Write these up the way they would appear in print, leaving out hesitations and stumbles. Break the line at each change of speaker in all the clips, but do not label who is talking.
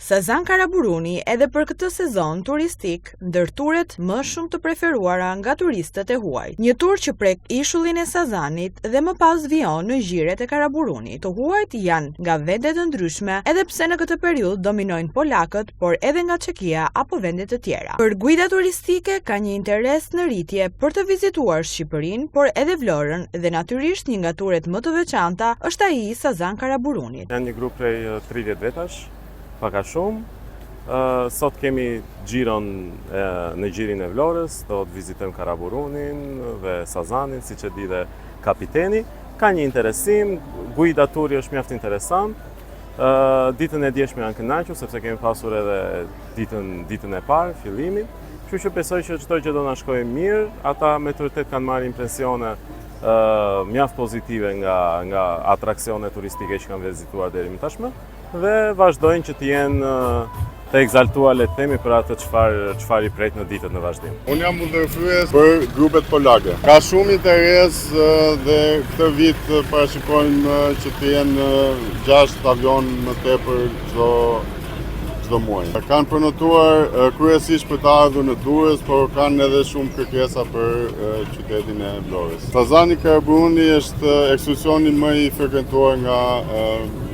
Sazan Karaburuni edhe për këtë sezon turistik ndër turet më shumë të preferuara nga turistët e huaj. Një tur që prek ishullin e Sazanit dhe më pas vijon në gjiret e Karaburunit. Të huajt janë nga vende të ndryshme, edhe pse në këtë periudhë dominojnë polakët, por edhe nga Çekia apo vende të tjera. Për guida turistike ka një interes në rritje për të vizituar Shqipërinë, por edhe Vlorën dhe natyrisht një nga turet më të veçanta është ai i Sazan Karaburunit.
Janë një grup prej 30 vetash. Paka shumë. Sot kemi gjiron në gjirin e Vlorës, do të vizitojmë Karaburunin dhe Sazanin, siç e di dhe kapiteni. Ka një interesim, guida turi është mjaft interesant. Ditën e djeshme janë kënaqur sepse kemi pasur edhe ditën e parë, fillimin. Kështu që besoj që çdo gjë do na shkojë mirë. Ata me të vërtetë kanë marrë impresione mjaft pozitive nga atraksione turistike që kanë vizituar deri më tashmë dhe vazhdojnë që të jenë të egzaltuar, le të themi, për atë çfarë i pret në ditët në vazhdim.
Unë jam udhëheqës për grupet polake. Ka shumë interes dhe këtë vit parashikojmë që të jenë 6 avion më tepër çdo muaj. Kanë përnotuar kryesisht për të ardhur në Durrës, por kanë edhe shumë kërkesa për qytetin e Vlorës. Sazani Karaburuni është ekskursioni më i frekuentuar nga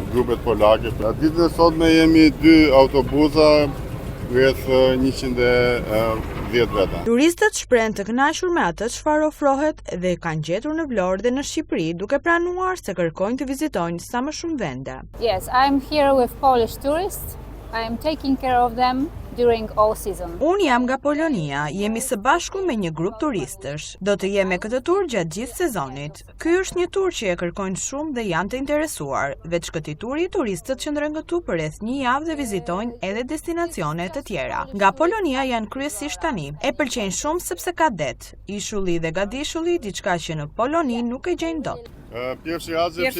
grupet polake. Ditën e sotme jemi 2 autobusa, rreth 110 veta.
Turistët shprehen të kënaqur me atë çfarë ofrohet dhe kanë gjetur në Vlorë dhe në Shqipëri, duke pranuar se kërkojnë të vizitojnë sa më shumë vende.
Yes, I'm here with Polish tourists. I am taking care of them during all season.
Unë jam nga Polonia, jemi së bashku me një grup turistësh. Do të jem me këtë tur gjatë gjithë sezonit. Ky është një tur që e kërkojnë shumë dhe janë të interesuar. Veç këtij turi, turistët qëndrojnë këtu për rreth një javë dhe vizitojnë edhe destinacione të tjera. Nga Polonia janë kryesisht tani. E pëlqejnë shumë sepse ka det. Ishulli dhe gadishulli, diçka që në Poloni nuk e gjejnë dot.
Pierwszy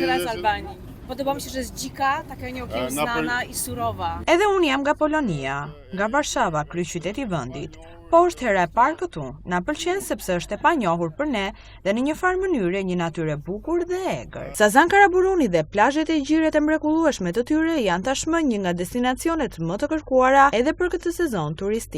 raz
Albanii. Podoba mi się, że jest dzika, taka nieokiełznana i surowa.
Edhe unë jam nga Polonia, nga Warszava, kryeqyteti i vendit. Po është hera e parë këtu. Na pëlqen sepse është e panjohur për ne dhe në një farë mënyrë një natyrë e bukur dhe egër. Sazan Karaburuni dhe plazhet e gjiret e mrekullueshme të tyre janë tashmë një nga destinacionet më të kërkuara edhe për këtë sezon turistik.